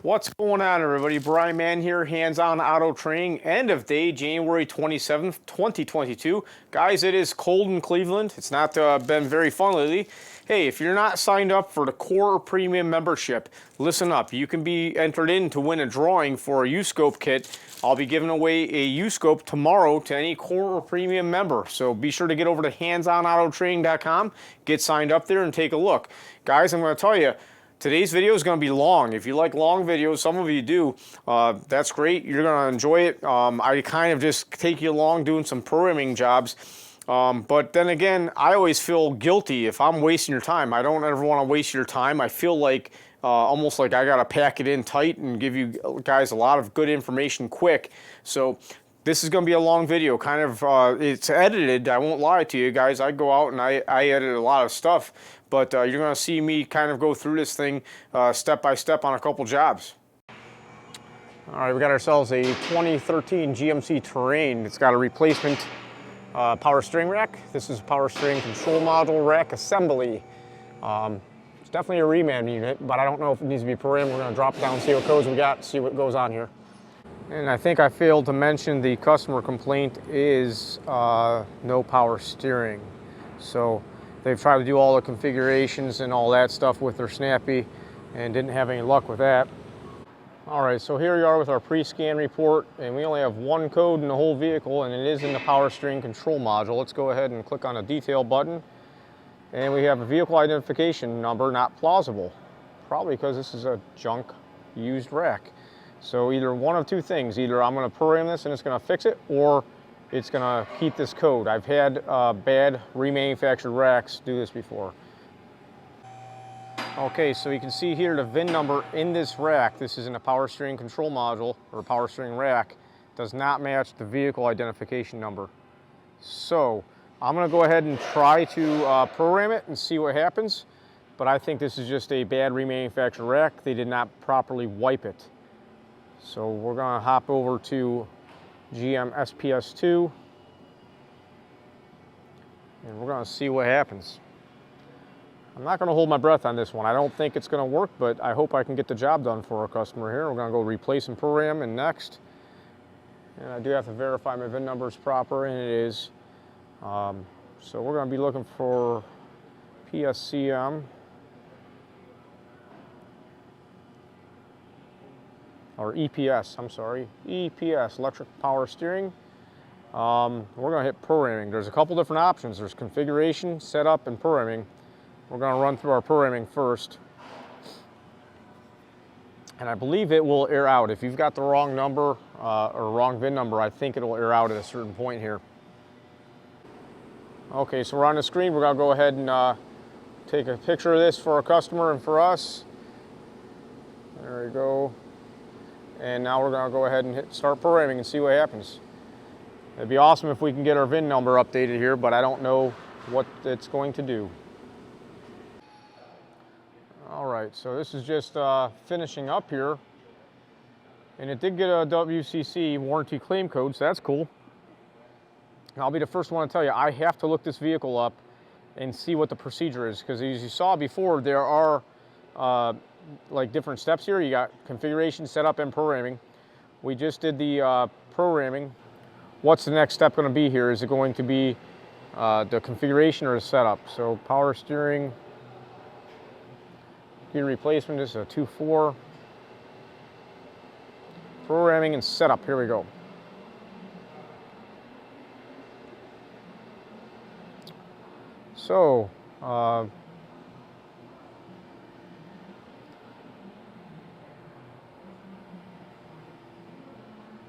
What's going on, everybody? Brian Mann here, Hands-On Auto Training, end of day, January 27th, 2022. Guys, it is cold in Cleveland. It's not been very fun lately. Hey, if you're not signed up for the Core Premium membership, listen up. You can be entered in to win a drawing for a U-Scope kit. I'll be giving away a U-Scope tomorrow to any Core Premium member. So be sure to get over to handsonautotraining.com, get signed up there, and take a look. Guys, I'm going to tell you, today's video is going to be long. If you like long videos, some of you do, that's great. You're going to enjoy it. I kind of just take you along doing some programming jobs. But then again, I always feel guilty if I'm wasting your time. I don't ever want to waste your time. I feel like almost like I got to pack it in tight and give you guys a lot of good information quick. So this is going to be a long video. Kind of, it's edited. I won't lie to you guys. I go out and I edit a lot of stuff. But you're going to see me kind of go through this thing step by step on a couple jobs. All right, we got ourselves a 2013 GMC Terrain. It's got a replacement power steering rack. This is a power steering control module rack assembly. It's definitely a reman unit, but I don't know if it needs to be programmed. We're going to drop it down, see what codes we got, see what goes on here. And I think I failed to mention the customer complaint is no power steering. So they've tried to do all the configurations and all that stuff with their Snappy and didn't have any luck with that. All right, so here we are with our pre-scan report, and we only have one code in the whole vehicle, and it is in the power steering control module. Let's go ahead and click on the detail button, and we have a vehicle identification number not plausible, probably because this is a junk used rack. So either one of two things, either I'm going to program this and it's going to fix it, or it's going to keep this code. I've had bad remanufactured racks do this before. Okay, so you can see here the VIN number in this rack. This is in a power steering control module or power steering rack. Does not match the vehicle identification number. So I'm going to go ahead and try to program it and see what happens. But I think this is just a bad remanufactured rack. They did not properly wipe it. So we're going to hop over to GM SPS2, and we're going to see what happens. I'm not going to hold my breath on this one. I don't think it's going to work, but I hope I can get the job done for our customer here. We're going to go replace and program and next. And I do have to verify my VIN number is proper, and it is. So we're going to be looking for PSCM. Or EPS, I'm sorry, EPS, electric power steering. We're going to hit programming. There's a couple different options. There's configuration, setup, and programming. We're going to run through our programming first. And I believe it will air out. If you've got the wrong number or wrong VIN number, I think it'll air out at a certain point here. Okay, so we're on the screen. We're going to go ahead and take a picture of this for our customer and for us. There we go. And now we're going to go ahead and hit start programming and see what happens. It'd be awesome if we can get our VIN number updated here, but I don't know what it's going to do. All right, so this is just finishing up here. And it did get a WCC warranty claim code, so that's cool. And I'll be the first one to tell you, I have to look this vehicle up and see what the procedure is, because as you saw before, there are like different steps here. You got configuration, setup, and programming. We just did the programming. What's the next step going to be here? Is it going to be the configuration or the setup? So power steering, gear replacement is a 2.4. Programming and setup, here we go. So,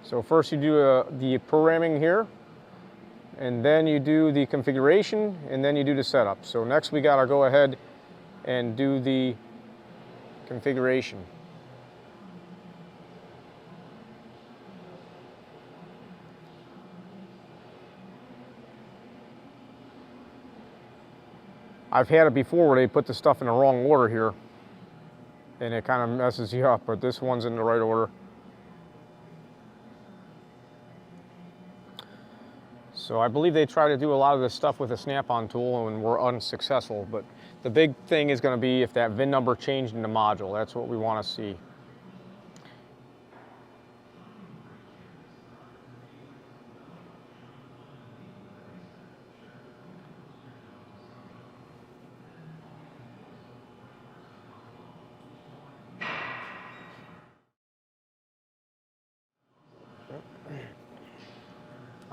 so first you do the programming here, and then you do the configuration, and then you do the setup. So next we gotta go ahead and do the configuration. I've had it before where they put the stuff in the wrong order here, and it kind of messes you up, but this one's in the right order. So I believe they try to do a lot of this stuff with a snap-on tool and were unsuccessful, but the big thing is going to be if that VIN number changed in the module. That's what we want to see.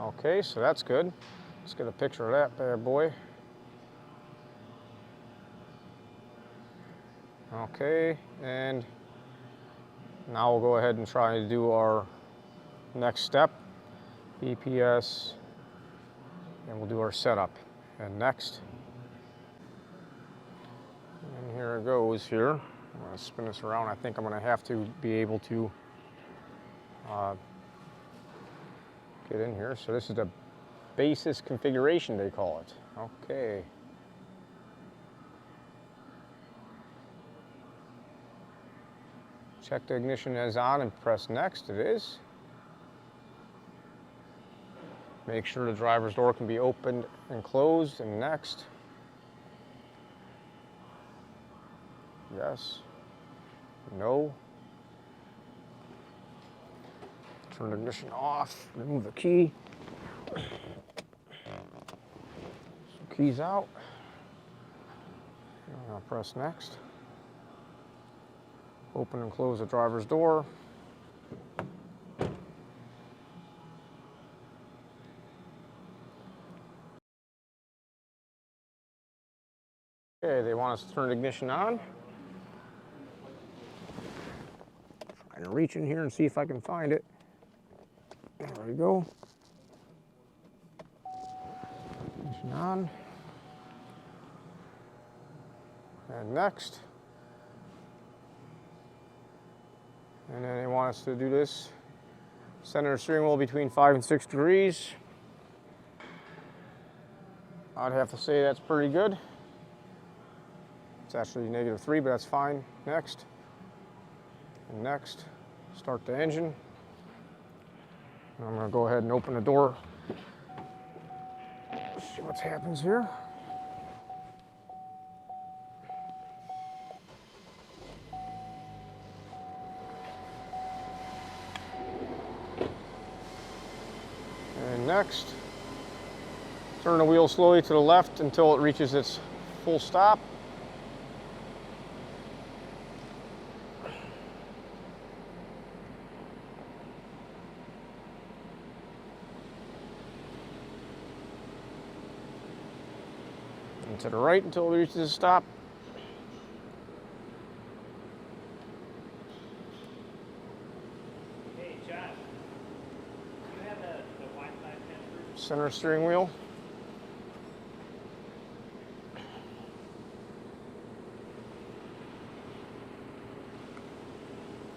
Okay, so that's good. Let's get a picture of that bad boy. Okay, and now we'll go ahead and try to do our next step, EPS, and we'll do our setup. And next. And here it goes here. I'm going to spin this around. I think I'm going to have to be able to get in here. So this is the basis configuration, they call it. Okay. Check the ignition is on and press next. It is. Make sure the driver's door can be opened and closed, and next. Yes. No. Turn the ignition off. Remove the key. So keys out. I'll press next. Open and close the driver's door. Okay, they want us to turn the ignition on. I'm gonna reach in here and see if I can find it. There we go. Ignition on. And next. And then they want us to do this. Center the steering wheel between 5 and 6 degrees. I'd have to say that's pretty good. It's actually -3, but that's fine. Next. And next. Start the engine. And I'm going to go ahead and open the door. See what happens here. And next, turn the wheel slowly to the left until it reaches its full stop. And to the right until it reaches a stop. Hey, Josh, do you have the Wi-Fi password? Center steering wheel.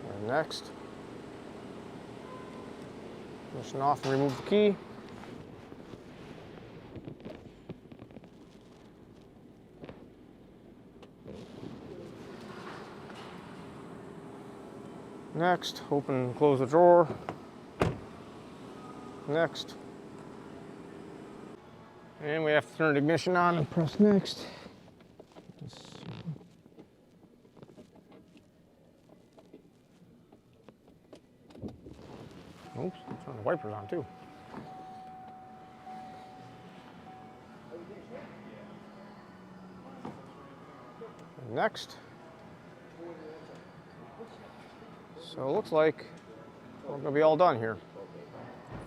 And next. Ignition off and remove the key. Next, open and close the drawer. Next. And we have to turn the ignition on and press next. Oops, turn the wipers on too. And next. So it looks like we're going to be all done here.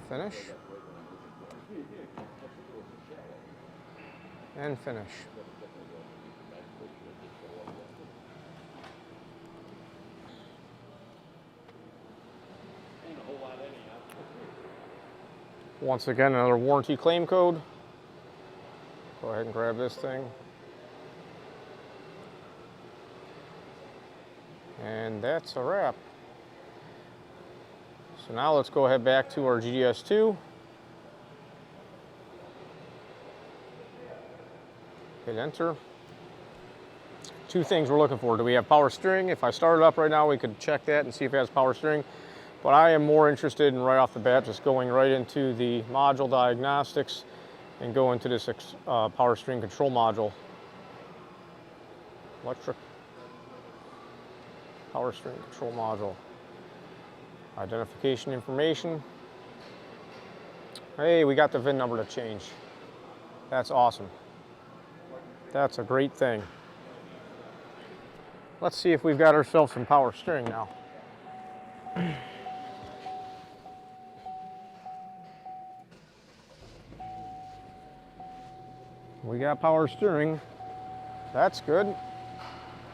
Finish. And finish. Once again, another warranty claim code. Go ahead and grab this thing. And that's a wrap. So now let's go ahead back to our GDS2. Hit enter. Two things we're looking for. Do we have power steering? If I start it up right now, we could check that and see if it has power steering. But I am more interested in right off the bat just going right into the module diagnostics and go into this power steering control module. Electric power steering control module. Identification information. Hey, we got the VIN number to change. That's awesome. That's a great thing. Let's see if we've got ourselves some power steering now. got power steering. That's good.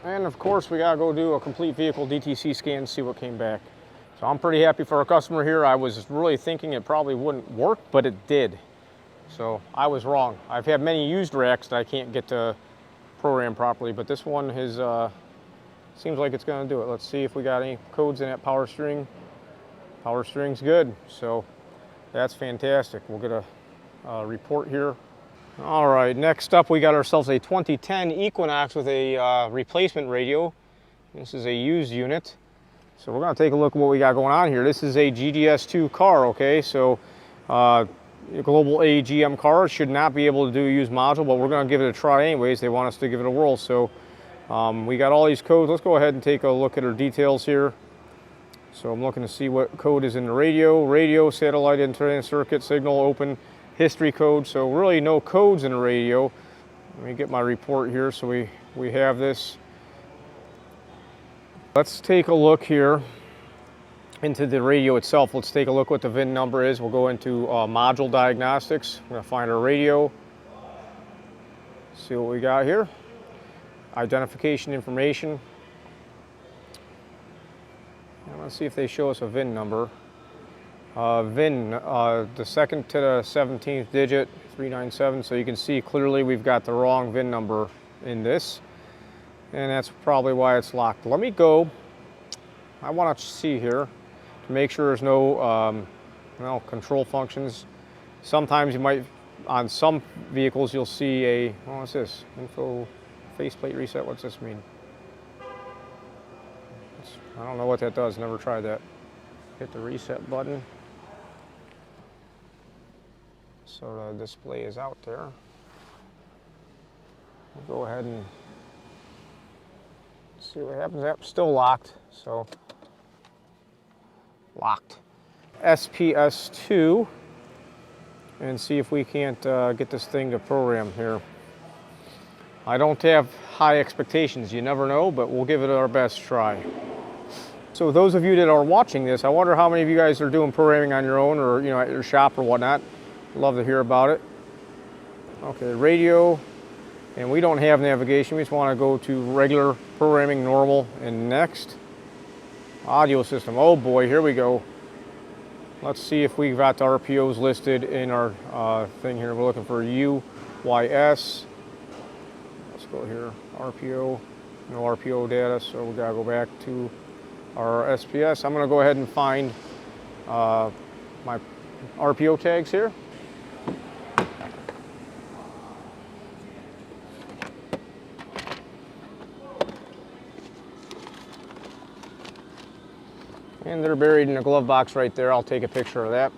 And of course, we gotta go do a complete vehicle DTC scan and see what came back. So I'm pretty happy for our customer here. I was really thinking it probably wouldn't work, but it did. So I was wrong. I've had many used racks that I can't get to program properly, but this one is, seems like it's gonna do it. Let's see if we got any codes in that power steering. Power steering's good, so that's fantastic. We'll get a report here. All right, next up we got ourselves a 2010 Equinox with a replacement radio. This is a used unit. So we're gonna take a look at what we got going on here. This is a GDS2 car, okay? So a global AGM car should not be able to do a used module, but we're gonna give it a try anyways. They want us to give it a whirl. So we got all these codes. Let's go ahead and take a look at our details here. So I'm looking to see what code is in the radio, satellite, internet circuit, signal, open, history code. So really no codes in the radio. Let me get my report here so we have this. Let's take a look here into the radio itself. Let's take a look what the VIN number is. We'll go into module diagnostics. We're gonna find our radio. See what we got here. Identification information. And let's see if they show us a VIN number. VIN, the second to the 17th digit, 397. So you can see clearly we've got the wrong VIN number in this. And that's probably why it's locked. Let me go. I want to see here to make sure there's no control functions. Sometimes you might, on some vehicles, you'll see a, what's this? Info faceplate reset. What's this mean? I don't know what that does. Never tried that. Hit the reset button. So the display is out there. We'll go ahead and see what happens. Yep, still locked. So locked. SPS2, and see if we can't get this thing to program here. I don't have high expectations. You never know, but we'll give it our best try. So those of you that are watching this, I wonder how many of you guys are doing programming on your own or at your shop or whatnot. Love to hear about it. Okay, radio. And we don't have navigation. We just want to go to regular programming, normal, and next. Audio system. Oh boy, here we go. Let's see if we've got the RPOs listed in our thing here. We're looking for UYS. Let's go here. RPO. No RPO data, so we gotta go back to our SPS. I'm gonna go ahead and find my RPO tags here. And they're buried in a glove box right there. I'll take a picture of that.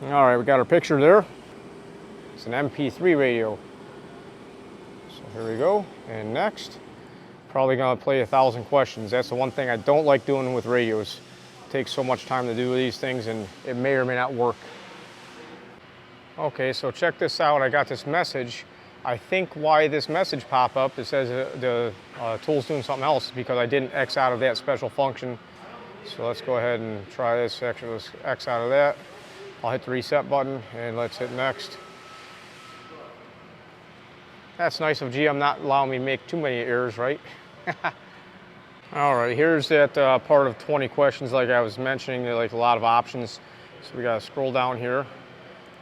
All right, we got our picture there. It's an MP3 radio. So here we go. And next, probably gonna play 1,000 questions. That's the one thing I don't like doing with radios. It takes so much time to do these things and it may or may not work. Okay, so check this out. I got this message. I think why this message popped up, it says the tool's doing something else, is because I didn't X out of that special function. So let's go ahead and try this. Actually, let's X out of that. I'll hit the reset button and let's hit next. That's nice of GM not allowing me to make too many errors, right? All right, here's that part of 20 questions like I was mentioning. There are like a lot of options. So we gotta scroll down here,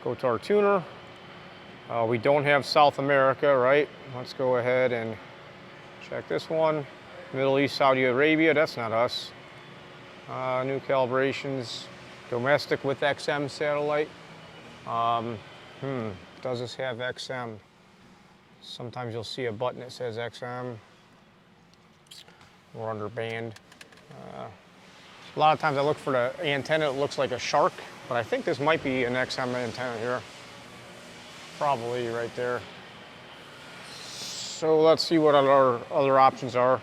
go to our tuner. We don't have South America, right? Let's go ahead and check this one. Middle East, Saudi Arabia, that's not us. New calibrations, domestic with XM satellite. Does this have XM? Sometimes you'll see a button that says XM. We're under band. A lot of times I look for the antenna that looks like a shark, but I think this might be an XM antenna here. Probably right there. So let's see what our other options are.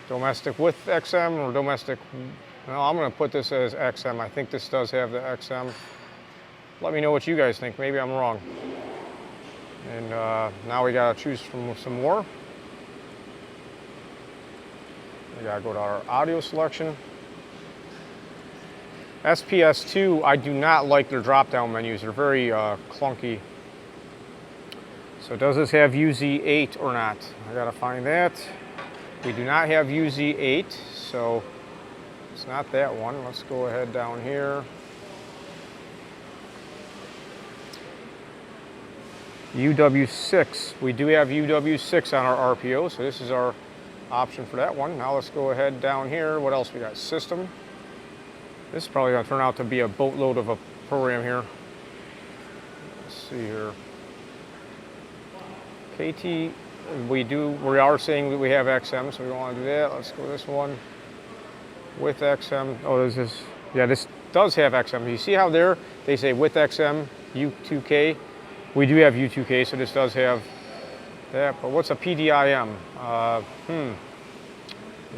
Domestic with XM or domestic, well, I'm gonna put this as XM. I think this does have the XM. Let me know what you guys think. Maybe I'm wrong. And now we gotta choose from some more. We gotta go to our audio selection. SPS2, I do not like their drop-down menus. They're very clunky. So does this have UZ8 or not? I gotta find that. We do not have UZ8, so it's not that one. Let's go ahead down here. UW6. We do have UW6 on our RPO, so this is our option for that one. Now let's go ahead down here. What else we got? System. This is probably going to turn out to be a boatload of a program here. Let's see here. KT, we are saying that we have XM, so we don't want to do that. Let's go this one with XM. Oh, this does have XM. You see how there they say with XM, U2K? We do have U2K, so this does have that. But what's a PDIM?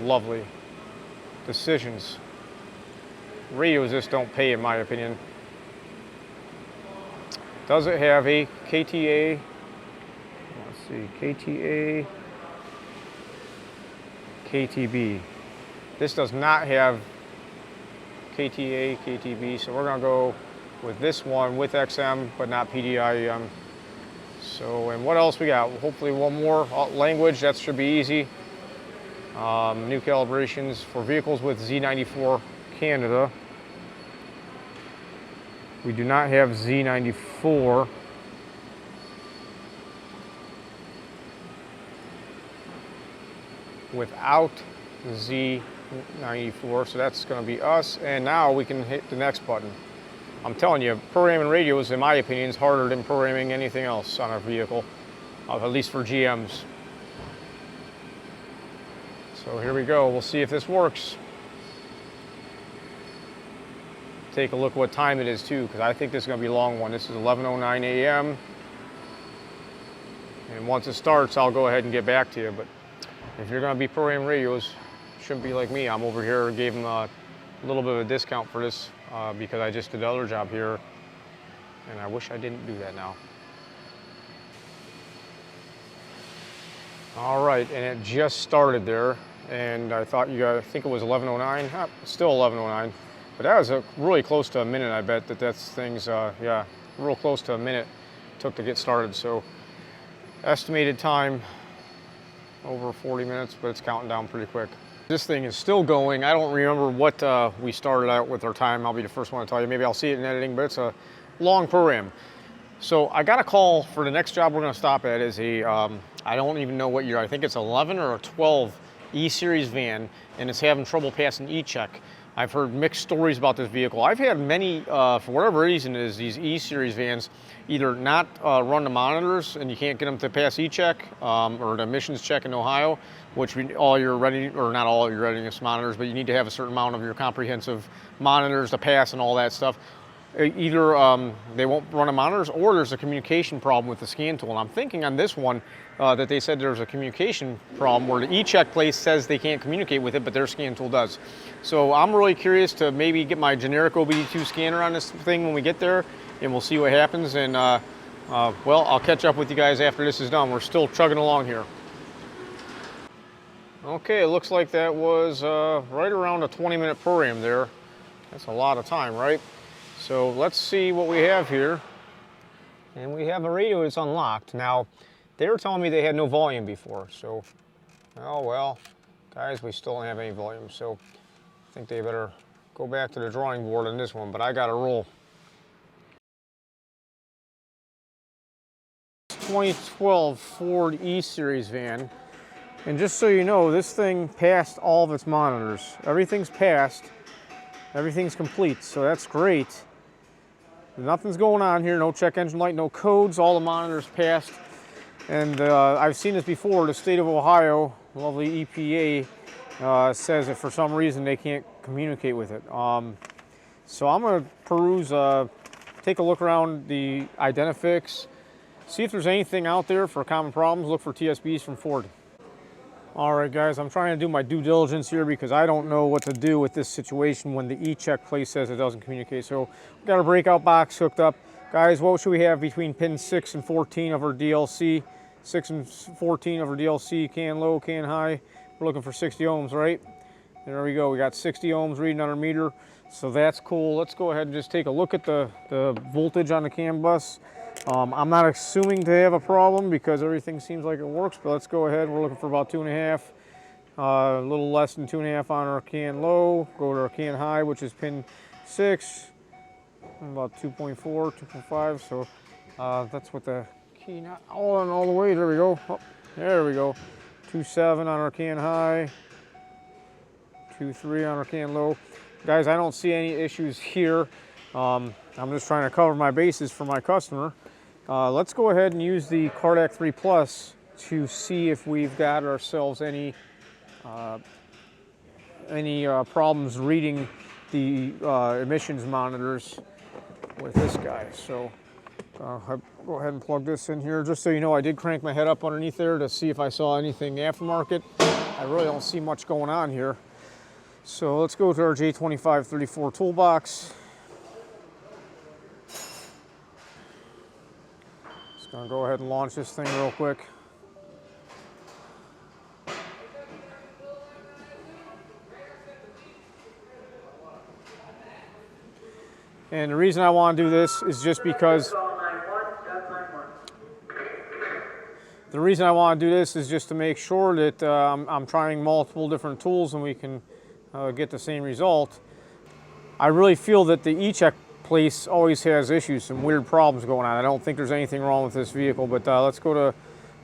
Lovely. Decisions. Radios just don't pay, in my opinion. Does it have a KTA? Let's see, KTA, KTB. This does not have KTA, KTB, so we're gonna go with this one with XM, but not PDIM. So, and what else we got? Hopefully one more language, that should be easy. New calibrations for vehicles with Z94 Canada. We do not have Z94. Without Z94, so that's going to be us. And now we can hit the next button. I'm telling you, programming radios, in my opinion, is harder than programming anything else on a vehicle, at least for GMs. So here we go. We'll see if this works. Take a look what time it is too, because I think this is going to be a long one. This is 11:09 a.m. And once it starts, I'll go ahead and get back to you. But if you're going to be programming radios, shouldn't be like me. I'm over here, gave them a little bit of a discount for this because I just did the other job here, and I wish I didn't do that now. All right, and it just started there, and I thought I think it was 11:09. Still 11:09, but that was really close to a minute. I bet that's things, yeah, real close to a minute took to get started. So estimated time over 40 minutes, but it's counting down pretty quick. This thing is still going. I don't remember what we started out with our time. I'll be the first one to tell you. Maybe I'll see it in editing, but it's a long program. So I got a call for the next job we're going to stop at is a, I don't even know what year. I think it's 11 or a 12 E-Series van, and it's having trouble passing E-Check. I've heard mixed stories about this vehicle. I've had many, for whatever reason, is these E-Series vans either not run the monitors and you can't get them to pass E-Check or the emissions check in Ohio, which all your readiness, or not all your readiness monitors, but you need to have a certain amount of your comprehensive monitors to pass and all that stuff. Either they won't run the monitors or there's a communication problem with the scan tool. And I'm thinking on this one that they said there's a communication problem where the E-Check place says they can't communicate with it, but their scan tool does. So I'm really curious to maybe get my generic OBD2 scanner on this thing when we get there, and we'll see what happens. And well, I'll catch up with you guys after this is done. We're still chugging along here. Okay, it looks like that was right around a 20-minute program there. That's a lot of time, right? So let's see what we have here. And we have a radio that's unlocked. Now, they were telling me they had no volume before, so, oh well, guys, we still don't have any volume, so I think they better go back to the drawing board on this one, but I got to roll. 2012 Ford E-Series van, and just so you know, this thing passed all of its monitors. Everything's passed, everything's complete, so that's great. Nothing's going on here, no check engine light, no codes, all the monitors passed. And I've seen this before, the state of Ohio, lovely EPA, says that for some reason they can't communicate with it. So I'm gonna peruse, take a look around the Identifix, see if there's anything out there for common problems, look for TSBs from Ford. All right, guys, I'm trying to do my due diligence here because I don't know what to do with this situation when the E-Check place says it doesn't communicate. So we've got our breakout box hooked up. Guys, what should we have between pins 6 and 14 of our DLC? 6 and 14 of our DLC, can low, can high. We're looking for 60 ohms, right? There we go, we got 60 ohms reading on our meter. So that's cool. Let's go ahead and just take a look at the voltage on the CAN bus. I'm not assuming to have a problem because everything seems like it works, but let's go ahead. We're looking for about 2.5, a little less than 2.5 on our CAN low. Go to our CAN high, which is pin 6, about 2.4, 2.5. So that's what the key, not all the way. There we go. Oh, there we go. 2.7 on our CAN high, 2.3 on our CAN low. Guys, I don't see any issues here. I'm just trying to cover my bases for my customer. Let's go ahead and use the Cardac 3 Plus to see if we've got ourselves any problems reading the emissions monitors with this guy. So I'll go ahead and plug this in here. Just so you know, I did crank my head up underneath there to see if I saw anything aftermarket. I really don't see much going on here. So let's go to our J2534 toolbox. Just gonna go ahead and launch this thing real quick. And the reason I want to do this is just because to make sure that I'm trying multiple different tools and we can get the same result. I really feel that the E-check place always has issues, some weird problems going on. I don't think there's anything wrong with this vehicle, but let's go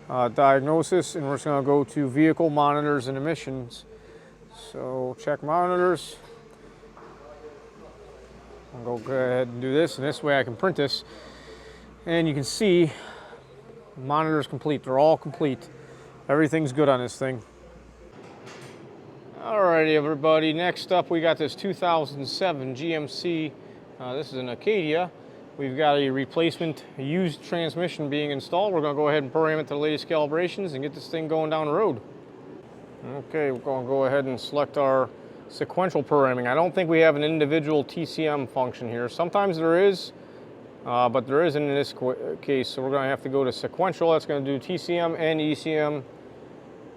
to diagnosis, and we're just going to go to vehicle monitors and emissions. So check monitors. I'll go ahead and do this, and this way I can print this. And you can see the monitor's complete. They're all complete. Everything's good on this thing. Alrighty, everybody. Next up, we got this 2007 GMC. This is an Acadia. We've got a replacement used transmission being installed. We're going to go ahead and program it to the latest calibrations and get this thing going down the road. Okay, we're going to go ahead and select our sequential programming. I don't think we have an individual TCM function here. Sometimes there is, but there isn't in this case. So we're going to have to go to sequential. That's going to do TCM and ECM.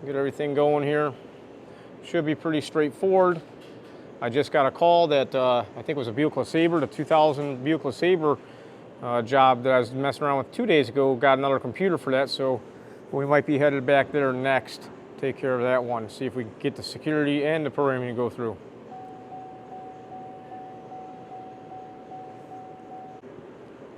Get everything going here. Should be pretty straightforward. I just got a call that I think it was a Buick LeSabre, the 2000 Buick LeSabre job that I was messing around with 2 days ago. Got another computer for that, so we might be headed back there next. Take care of that one. See if we can get the security and the programming to go through.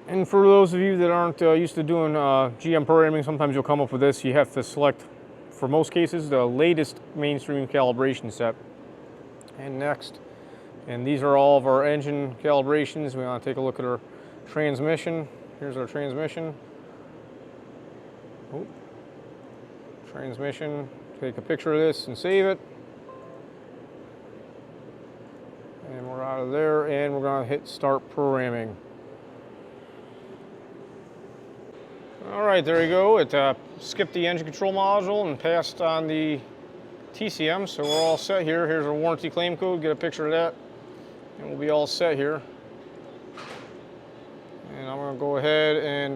And for those of you that aren't used to doing GM programming, sometimes you'll come up with this. You have to select, for most cases, the latest mainstream calibration set. And next. And these are all of our engine calibrations. We want to take a look at our transmission. Here's our transmission. Oh. Transmission. Take a picture of this and save it. And we're out of there, and we're going to hit start programming. All right, there you go. It skipped the engine control module and passed on the TCM, so we're all set here. Here's our warranty claim code. Get a picture of that, and we'll be all set here. And I'm going to go ahead and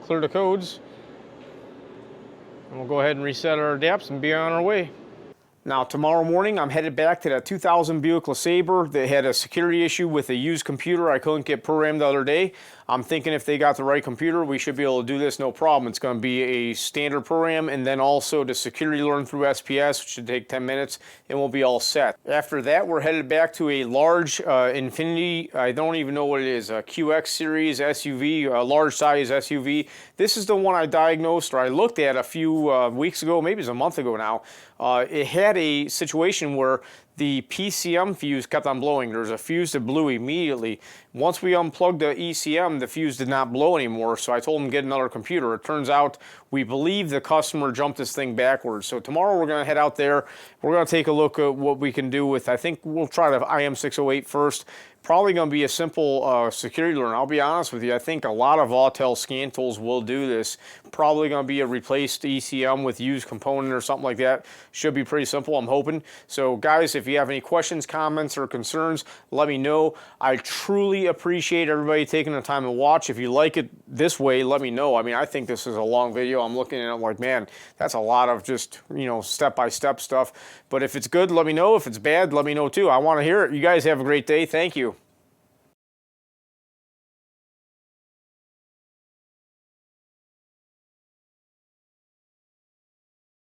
clear the codes. And we'll go ahead and reset our adapts and be on our way. Now, tomorrow morning, I'm headed back to that 2000 Buick LeSabre that had a security issue with a used computer I couldn't get programmed the other day. I'm thinking if they got the right computer, we should be able to do this no problem. It's going to be a standard program, and then also the security learn through SPS, which should take 10 minutes, and we'll be all set. After that, we're headed back to a large Infiniti, I don't even know what it is, a QX series SUV, a large size SUV. This is the one I diagnosed, or I looked at a few weeks ago, maybe it's a month ago now. It had a situation where the PCM fuse kept on blowing. There was a fuse that blew immediately. Once we unplugged the ECM, the fuse did not blow anymore, so I told him to get another computer. It turns out we believe the customer jumped this thing backwards. So tomorrow we're going to head out there. We're going to take a look at what we can do with, I think we'll try the IM608 first. Probably going to be a simple security learn. I'll be honest with you, I think a lot of Autel scan tools will do this. Probably going to be a replaced ECM with used component or something like that. Should be pretty simple, I'm hoping. So guys, if you have any questions, comments, or concerns, let me know. I truly appreciate everybody taking the time to watch. If you like it this way, let me know. I mean, I think this is a long video. I'm looking at it like, man, that's a lot of just, you know, step-by-step stuff. But if it's good, let me know. If it's bad, let me know too. I want to hear it. You guys have a great day. Thank you.